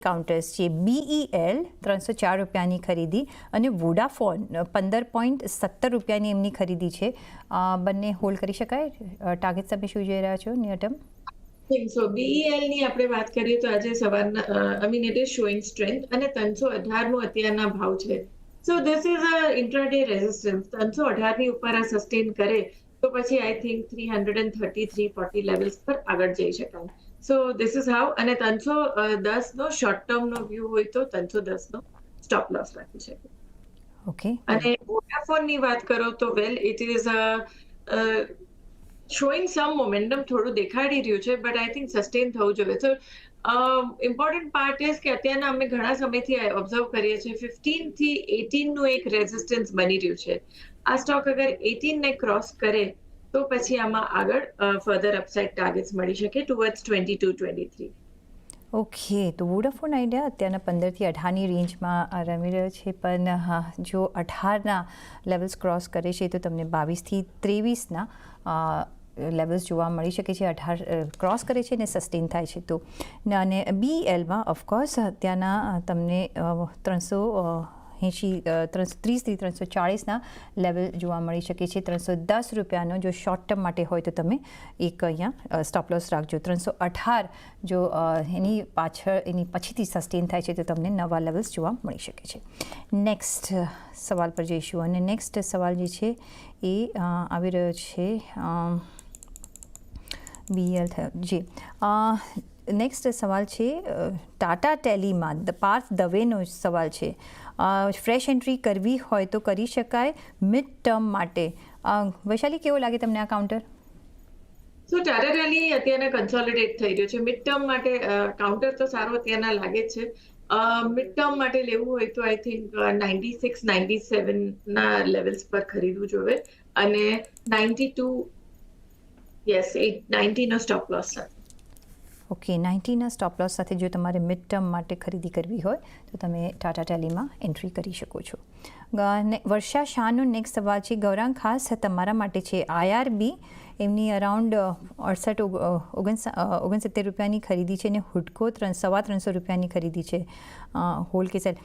Counters છે BEL 304 રૂપિયાની ખરીદી અને વોડાફોન 15.17 રૂપિયાની એમની ખરીદી છે. બંને હોલ્ડ કરી શકાય? ટાર્ગેટ તમે શું જોઈ રહ્યા છો નિયર ટર્મ? સો BEL ની આપણે વાત કરીએ તો આજે સવારના ઇટ ઇઝ શોઈંગ સ્ટ્રેન્થ અને 318 નો અત્યારના ભાવ છે. So this is a intraday resistance. 318 ની ઉપર આ સસ્ટેન કરે તો પછી આઈ થિંક 330-340 લેવલ્સ પર આગળ જઈ શકાય. So this is how. અને 310 નો શોર્ટ ટર્મ નો વ્યૂ હોય તો 310 નો સ્ટોપ લોસ રાખી શકે. ઓકે. અને વોડાફોન ની વાત કરો તો it is showing some momentum, થોડું દેખાડી રહ્યું છે, બટ આઈ થિંક સસ્ટેન થવું જોઈએ. સો ઇમ્પોર્ટન્ટ પાર્ટ ઇઝ કે અત્યારના અમે ઘણા સમયથી ઓબ્ઝર્વ કરીએ છીએ 15 થી 18 નું એક રેઝિસ્ટન્સ બની રહ્યું છે. આ સ્ટોક અગર 18 ને ક્રોસ કરે તો પછી આમાં આગળ ફર્ધર અપસાઇડ ટાર્ગેટ્સ મળી શકે ટુવર્ડ્સ 22-23. ઓકે, તો વોડાફોન આઈડિયા અત્યારના 15થી 18ની રેન્જમાં રમી રહ્યો છે, પણ હા, જો 18ના લેવલ્સ ક્રોસ કરે છે તો તમને 22થી 23ના લેવલ્સ જોવા મળી શકે છે. 18 ક્રોસ કરે છે અને સસ્ટેન થાય છે તો. અને BELમાં ઓફકોર્સ અત્યારના તમને 330થી 340ના લેવલ જોવા મળી શકે છે. 310 રૂપિયાનો જો શોર્ટ ટર્મ માટે હોય તો તમે એક અહીંયા સ્ટોપ લોસ રાખજો. 318 જો એની પછીથી સસ્ટેન થાય છે તો તમને નવા લેવલ્સ જોવા મળી શકે છે. નેક્સ્ટ સવાલ પર જઈશું અને નેક્સ્ટ સવાલ જે છે એ આવી રહ્યો છે BEL થયો જી. નેક્સ્ટ સવાલ છે ટાટા ટેલીમાં પાર્થ દવેનો સવાલ છે. ફ્રેશ એન્ટ્રી કરવી હોય તો કરી શકાય મિડ ટર્મ માટે. વૈશાલી, કેવો લાગે તમને આ કાઉન્ટર? સો ટાટા ટેલી અત્યારે કન્સોલિડેટ થઈ રહ્યો છે. મિડ ટર્મ માટે કાઉન્ટર તો સારો અત્યારના લાગે છે. મિડ ટર્મ માટે લેવું હોય તો આઈ થિંક 96-97 ના લેવલ્સ પર ખરીદવું જોઈએ અને 92 90 નો સ્ટોપ લોસ સાથે. ઓકે, 90ના સ્ટોપ લોસ સાથે જો તમારે મિડ ટર્મ માટે ખરીદી કરવી હોય તો તમે ટાટા ટેલીમાં એન્ટ્રી કરી શકો છો. વર્ષા શાહનો નેક્સ્ટ સવાલ છે ગૌરાંગ, ખાસ તમારા માટે છે. IRB એમની અરાઉન્ડ 69 રૂપિયાની ખરીદી છે અને હુડકો 300 રૂપિયાની ખરીદી છે. હોલ કે સેલ?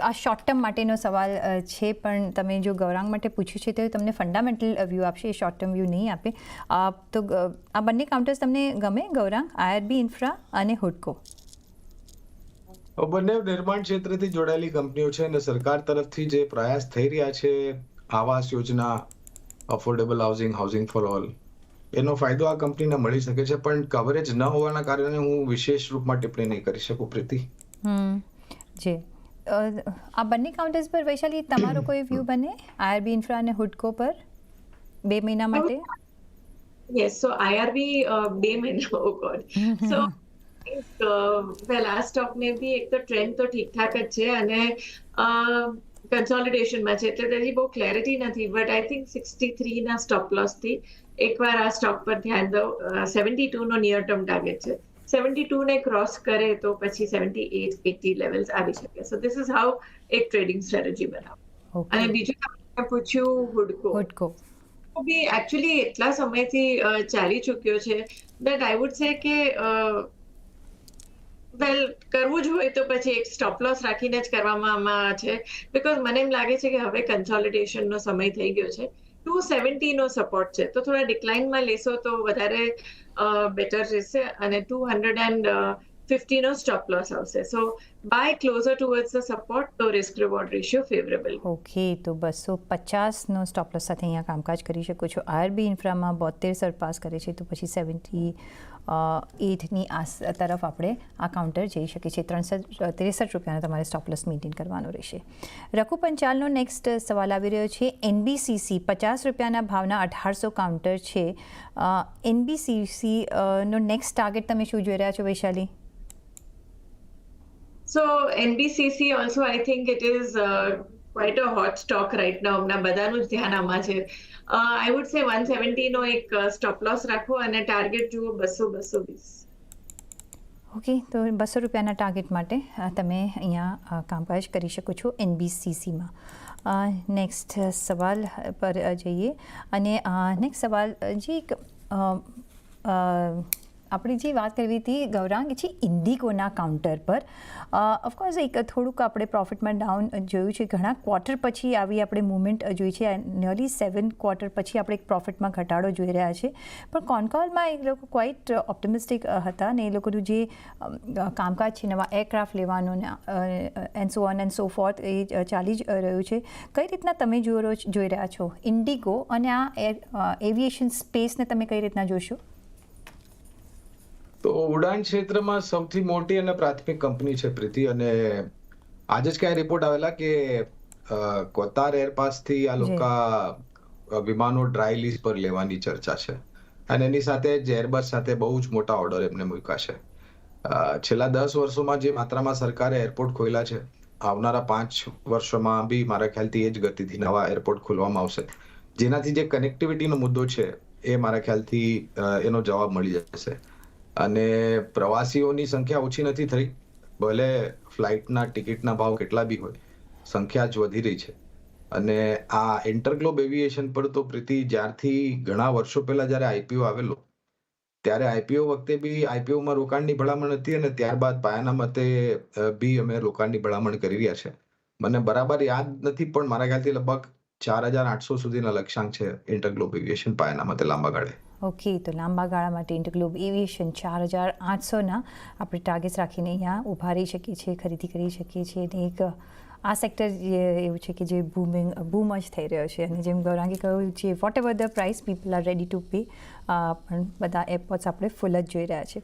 આ શોર્ટ ટર્મ માટેનો સવાલ છે, પણ તમે જો ગૌરાંગ માટે પૂછ્યું છે તો તમને ફંડામેન્ટલ વ્યૂ આપશે, એ શોર્ટ ટર્મ વ્યૂ નહીં આપે. તો આ બંને કાઉન્ટર્સ તમને ગમે ગૌરાંગ? IRB ઇન્ફ્રા અને હુડકો? બંને નિર્માણ ક્ષેત્રથી જોડાયેલી કંપનીઓ છે અને સરકાર તરફથી જે પ્રયાસ થઈ રહ્યા છે Awas Yojana, affordable housing for all, એનો ફાયદો આ કંપનીને મળી શકે છે, પણ કવરેજ ન હોવાના કારણે હું વિશેષ રૂપમાં ટિપ્પણી નહીં કરી શકું. પ્રીતિ જી, આ બંને કાઉન્ટર્સ પર વૈશાલી તમારો કોઈ વ્યૂ બને IRB ઇન્ફ્રા અને હુડકો પર 2 મહિના માટે? યસ, સો IRB 2 મહિના, ઓ ગોડ. સો આ સ્ટોકને બી એક તો ટ્રેન્ડ તો ઠીકઠાક જ છે અને કન્સોલિડેશનમાં છે, એટલે તેની બહુ ક્લેરિટી નથી, બટ આઈ થિંક 63 ના સ્ટોપ લોસથી એકવાર આ સ્ટોક પર ધ્યાન દો. 72 નો નિયર ટર્મ ટાર્ગેટ છે. 72 ને ક્રોસ કરે તો પછી 78-80 લેવલ્સ આવી શકે. સો ધીસ ઇઝ હાઉ એક ટ્રેડિંગ સ્ટ્રેટેજી બનાવો. અને બીજું તમે પૂછ્યું હુડકો બી એકચ્યુઅલી એટલા સમયથી ચાલી ચૂક્યો છે દેટ આઈ વુડ સે કે કરવું જ હોય તો પછી એક સ્ટોપ લોસ રાખીને જ કરવામાં છે, બીકોઝ મને એમ લાગે છે કે હવે કન્સોલિડેશનનો સમય થઈ ગયો છે. 270 નો સપોર્ટ છે, તો થોડા ડિક્લાઇનમાં લેશો તો વધારે બેટર રહેશે અને 250 નો સ્ટોપ લોસ આવશે. So by closer towards the support, તો risk reward ratio favourable. Okay, તો 250નો સ્ટોપ લોસ સાથે અહીંયા કામકાજ કરી શકો છો. IRB ઇન્ફ્રામાં 72 સરપાસ કરે છે તો પછી 78ની તરફ આપણે આ કાઉન્ટર જઈ શકીએ છીએ. 363 રૂપિયાનો તમારે સ્ટોપ લોસ મેન્ટેન કરવાનો રહેશે. રઘુ પંચાલનો નેક્સ્ટ સવાલ આવી રહ્યો છે. NBCC 50 રૂપિયાના ભાવના 1800 કાઉન્ટર છે. NBCC નો નેક્સ્ટ ટાર્ગેટ તમે શું જોઈ રહ્યા છો Vaishali? So NBCC also, I think it is quite a hot stock right now. હમણાં બધાનું જ ધ્યાન આમાં છે. I would say 170 નો એક સ્ટોપ લોસ રાખો અને ટાર્ગેટ જુઓ 200-220. ઓકે, તો 200 રૂપિયાના ટાર્ગેટ માટે તમે અહીંયા કામકાજ કરી શકો છો NBCCમાં. નેક્સ્ટ સવાલ પર જઈએ અને નેક્સ્ટ સવાલ જે આપણે જે વાત કરવી હતી ગૌરાંગ છે ઇન્ડિગોના કાઉન્ટર પર ઓફકોર્સ એક થોડુંક આપણે પ્રોફિટમાં ડાઉન જોયું છે, ઘણા ક્વાર્ટર પછી આવી આપણે મુવમેન્ટ જોઈ છે, નિયરલી 7 ક્વાર્ટર પછી આપણે એક પ્રોફિટમાં ઘટાડો જોઈ રહ્યા છે. પણ કોનકોલમાં એ લોકો ક્વાઇટ ઓપ્ટિમિસ્ટિક હતા ને એ લોકોનું જે કામકાજ છે નવા એરક્રાફ્ટ લેવાનું and so on and so forth એ ચાલી જ રહ્યું છે. કઈ રીતના તમે જોઈ રહ્યા છો ઇન્ડિગો અને આ એવિએશન સ્પેસને તમે કઈ રીતના જોશો? તો ઉડાન ક્ષેત્રમાં સૌથી મોટી અને પ્રાથમિક કંપની છે પ્રીતિ, અને આજે જ કઈ રિપોર્ટ આવેલા કે કોતાર એરપાસથી આ લોકો વિમાનો ડ્રાય લીઝ પર લેવાની ચર્ચા છે, અને એની સાથે જ એરબસ સાથે બહુ જ મોટા ઓર્ડર એમને મૂક્યા છે. છેલ્લા 10 વર્ષોમાં જે માત્રામાં સરકારે એરપોર્ટ ખોલ્યા છે, આવનારા 5 વર્ષોમાં બી મારા ખ્યાલથી એ જ ગતિથી નવા એરપોર્ટ ખોલવામાં આવશે, જેનાથી જે કનેક્ટિવિટીનો મુદ્દો છે એ મારા ખ્યાલથી એનો જવાબ મળી જશે. અને પ્રવાસીઓની સંખ્યા ઓછી નથી થઈ, ભલે ફ્લાઇટના ટિકિટના ભાવ કેટલા બી હોય, સંખ્યા જ વધી રહી છે. અને આ ઇન્ટરગ્લોબ એવિએશન પર તો પ્રીતિ જ્યારથી ઘણા વર્ષો પહેલા જ્યારે આઈપીઓ આવેલો, ત્યારે આઈપીઓ વખતે બી આઈપીઓમાં રોકાણની ભલામણ હતી, અને ત્યારબાદ પાયાના મતે બી અમે રોકાણની ભલામણ કરી રહ્યા છે. મને બરાબર યાદ નથી, પણ મારા ખ્યાલથી લગભગ 4,800 સુધીના લક્ષ્યાંક છે ઇન્ટરગ્લોબ એવિએશન પાયાના મતે લાંબા ગાળે. ઓકે, તો લાંબા ગાળા માટે ઇન્ટરગ્લોબ એવિએશન 4,800ના આપણે ટાર્ગેટ્સ રાખીને અહીંયા ઊભા રહી શકીએ છીએ, ખરીદી કરી શકીએ છીએ. અને એક આ સેક્ટર એવું છે કે જે બૂમ જ થઈ રહ્યો છે, અને જેમ ગૌરાંગે કહ્યું છે whatever the price people are ready to pay, પણ બધા એરપોર્ટ્સ આપણે ફૂલ જ જોઈ રહ્યા છે.